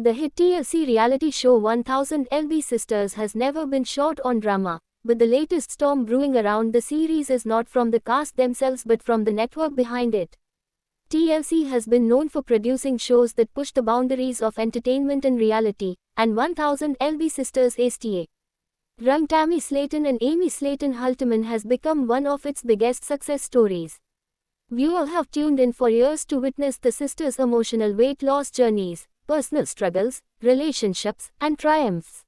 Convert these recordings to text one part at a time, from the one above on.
The hit TLC reality show 1000 LB Sisters has never been short on drama, but the latest storm brewing around the series is not from the cast themselves but from the network behind it. TLC has been known for producing shows that push the boundaries of entertainment and reality, and 1000 LB Sisters STA. Rung Tammy Slaton and Amy Slaton Halterman has become one of its biggest success stories. Viewers have tuned in for years to witness the sisters' emotional weight loss journeys, personal struggles, relationships, and triumphs.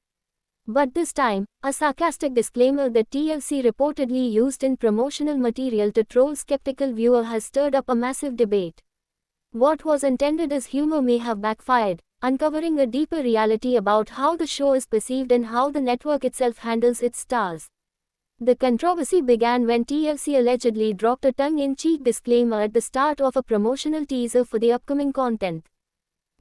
But this time, a sarcastic disclaimer that TLC reportedly used in promotional material to troll skeptical viewers has stirred up a massive debate. What was intended as humor may have backfired, uncovering a deeper reality about how the show is perceived and how the network itself handles its stars. The controversy began when TLC allegedly dropped a tongue-in-cheek disclaimer at the start of a promotional teaser for the upcoming content.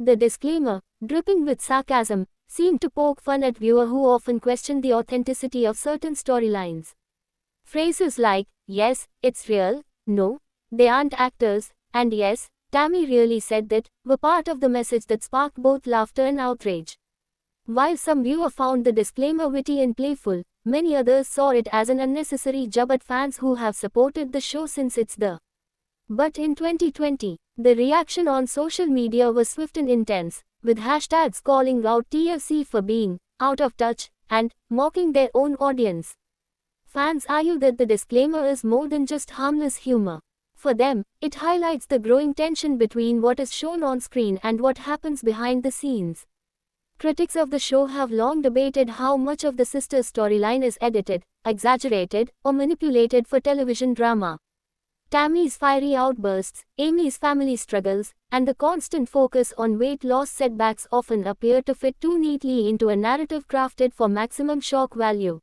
The disclaimer, dripping with sarcasm, seemed to poke fun at viewers who often question the authenticity of certain storylines. Phrases like, "Yes, it's real," "No, they aren't actors," and "Yes, Tammy really said that," were part of the message that sparked both laughter and outrage. While some viewers found the disclaimer witty and playful, many others saw it as an unnecessary jab at fans who have supported the show since its debut. But in 2020, the reaction on social media was swift and intense, with hashtags calling out TLC for being out of touch and mocking their own audience. Fans argue that the disclaimer is more than just harmless humor. For them, it highlights the growing tension between what is shown on screen and what happens behind the scenes. Critics of the show have long debated how much of the sisters' storyline is edited, exaggerated, or manipulated for television drama. Tammy's fiery outbursts, Amy's family struggles, and the constant focus on weight loss setbacks often appear to fit too neatly into a narrative crafted for maximum shock value.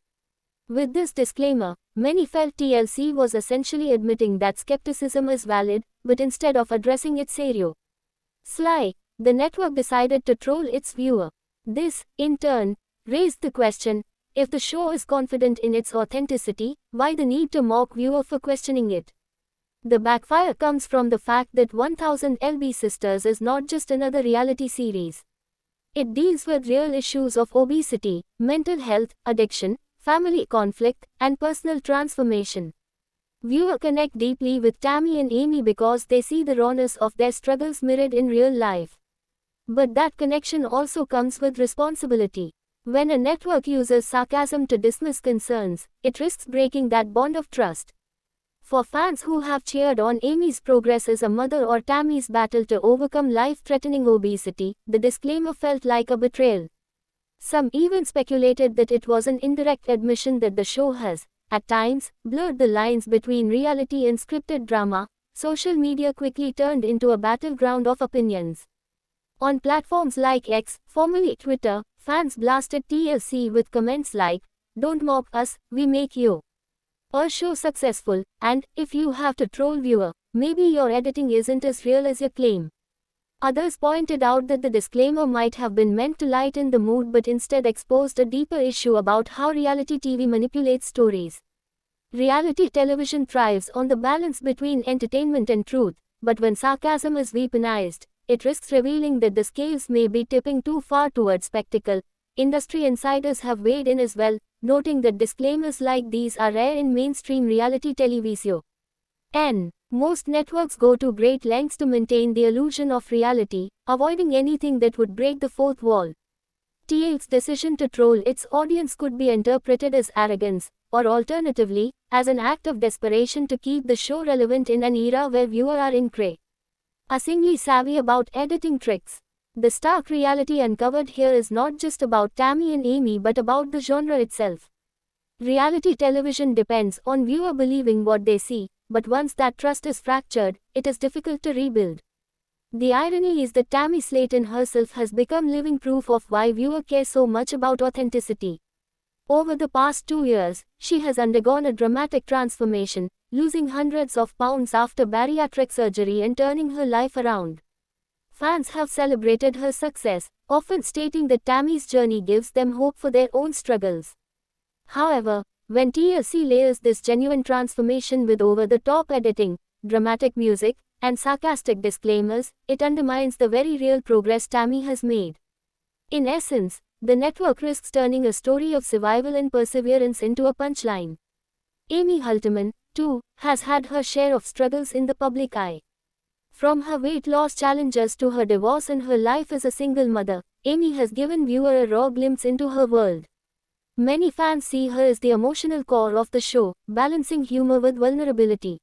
With this disclaimer, many felt TLC was essentially admitting that skepticism is valid, but instead of addressing it seriously, the network decided to troll its viewer. This, in turn, raised the question, if the show is confident in its authenticity, why the need to mock viewers for questioning it? The backfire comes from the fact that 1000 LB Sisters is not just another reality series. It deals with real issues of obesity, mental health, addiction, family conflict, and personal transformation. Viewers connect deeply with Tammy and Amy because they see the rawness of their struggles mirrored in real life. But that connection also comes with responsibility. When a network uses sarcasm to dismiss concerns, it risks breaking that bond of trust. For fans who have cheered on Amy's progress as a mother or Tammy's battle to overcome life-threatening obesity, the disclaimer felt like a betrayal. Some even speculated that it was an indirect admission that the show has, at times, blurred the lines between reality and scripted drama. Social media quickly turned into a battleground of opinions. On platforms like X, formerly Twitter, fans blasted TLC with comments like, "Don't mock us, we make you our show successful," and "If you have to troll viewer, maybe your editing isn't as real as you claim." Others pointed out that the disclaimer might have been meant to lighten the mood but instead exposed a deeper issue about how reality TV manipulates stories. Reality television thrives on the balance between entertainment and truth, but when sarcasm is weaponized, it risks revealing that the scales may be tipping too far towards spectacle. Industry insiders have weighed in as well, noting that disclaimers like these are rare in mainstream reality television. Most networks go to great lengths to maintain the illusion of reality, avoiding anything that would break the fourth wall. TLC's decision to troll its audience could be interpreted as arrogance, or alternatively, as an act of desperation to keep the show relevant in an era where viewers are increasingly savvy about editing tricks. The stark reality uncovered here is not just about Tammy and Amy but about the genre itself. Reality television depends on viewers believing what they see, but once that trust is fractured, it is difficult to rebuild. The irony is that Tammy Slaton herself has become living proof of why viewers care so much about authenticity. Over the past 2 years, she has undergone a dramatic transformation, losing hundreds of pounds after bariatric surgery and turning her life around. Fans have celebrated her success, often stating that Tammy's journey gives them hope for their own struggles. However, when TLC layers this genuine transformation with over-the-top editing, dramatic music, and sarcastic disclaimers, it undermines the very real progress Tammy has made. In essence, the network risks turning a story of survival and perseverance into a punchline. Amy Halterman, too, has had her share of struggles in the public eye. From her weight loss challenges to her divorce and her life as a single mother, Amy has given viewer a raw glimpse into her world. Many fans see her as the emotional core of the show, balancing humor with vulnerability.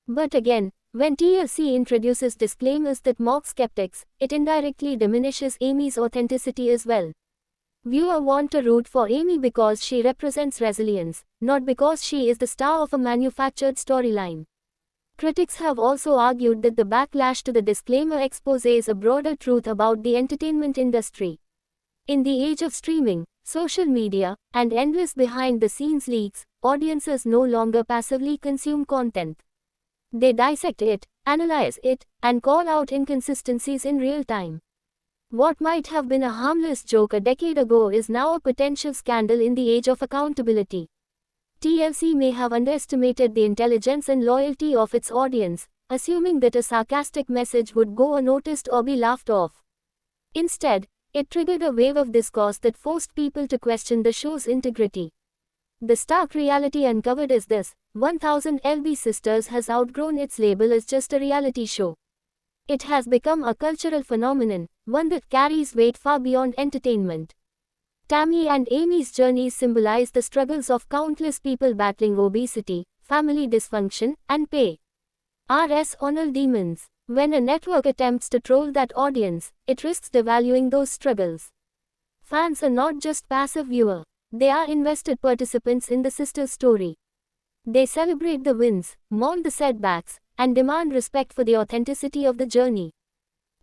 But again, when TLC introduces disclaimers that mock skeptics, it indirectly diminishes Amy's authenticity as well. Viewers want to root for Amy because she represents resilience, not because she is the star of a manufactured storyline. Critics have also argued that the backlash to the disclaimer exposes a broader truth about the entertainment industry. In the age of streaming, social media, and endless behind-the-scenes leaks, audiences no longer passively consume content. They dissect it, analyze it, and call out inconsistencies in real time. What might have been a harmless joke a decade ago is now a potential scandal in the age of accountability. TLC may have underestimated the intelligence and loyalty of its audience, assuming that a sarcastic message would go unnoticed or be laughed off. Instead, it triggered a wave of discourse that forced people to question the show's integrity. The stark reality uncovered is this: 1000 LB Sisters has outgrown its label as just a reality show. It has become a cultural phenomenon, one that carries weight far beyond entertainment. Tammy and Amy's journeys symbolize the struggles of countless people battling obesity, family dysfunction, and pay-rs honor demons. When a network attempts to troll that audience, it risks devaluing those struggles. Fans are not just passive viewers. They are invested participants in the sister story. They celebrate the wins, mourn the setbacks, and demand respect for the authenticity of the journey.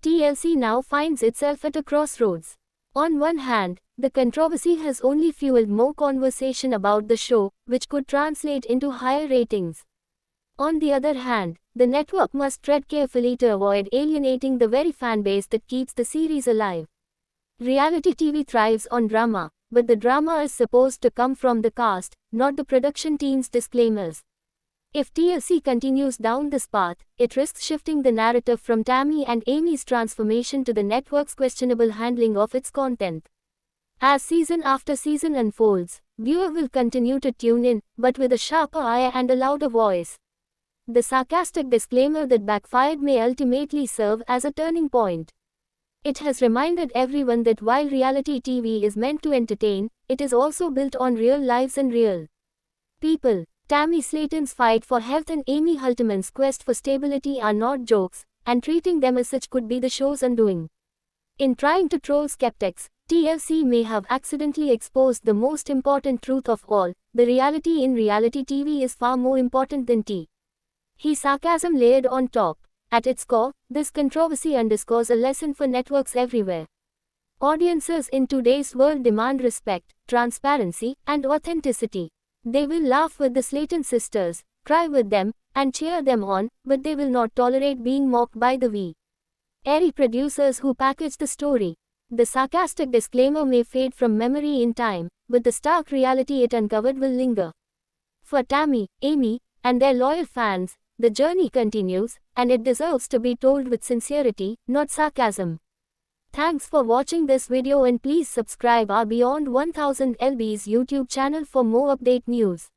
TLC now finds itself at a crossroads. On one hand, the controversy has only fueled more conversation about the show, which could translate into higher ratings. On the other hand, the network must tread carefully to avoid alienating the very fanbase that keeps the series alive. Reality TV thrives on drama, but the drama is supposed to come from the cast, not the production team's disclaimers. If TLC continues down this path, it risks shifting the narrative from Tammy and Amy's transformation to the network's questionable handling of its content. As season after season unfolds, viewers will continue to tune in, but with a sharper eye and a louder voice. The sarcastic disclaimer that backfired may ultimately serve as a turning point. It has reminded everyone that while reality TV is meant to entertain, it is also built on real lives and real people. Tammy Slaton's fight for health and Amy Halterman's quest for stability are not jokes, and treating them as such could be the show's undoing. In trying to troll skeptics, TLC may have accidentally exposed the most important truth of all: the reality in reality TV is far more important than sarcasm layered on top. At its core, this controversy underscores a lesson for networks everywhere. Audiences in today's world demand respect, transparency, and authenticity. They will laugh with the Slaton sisters, cry with them, and cheer them on, but they will not tolerate being mocked by the airy producers who package the story. The sarcastic disclaimer may fade from memory in time, but the stark reality it uncovered will linger. For Tammy, Amy, and their loyal fans, the journey continues, and it deserves to be told with sincerity, not sarcasm. Thanks for watching this video, and please subscribe our Beyond 1000 LB's YouTube channel for more update news.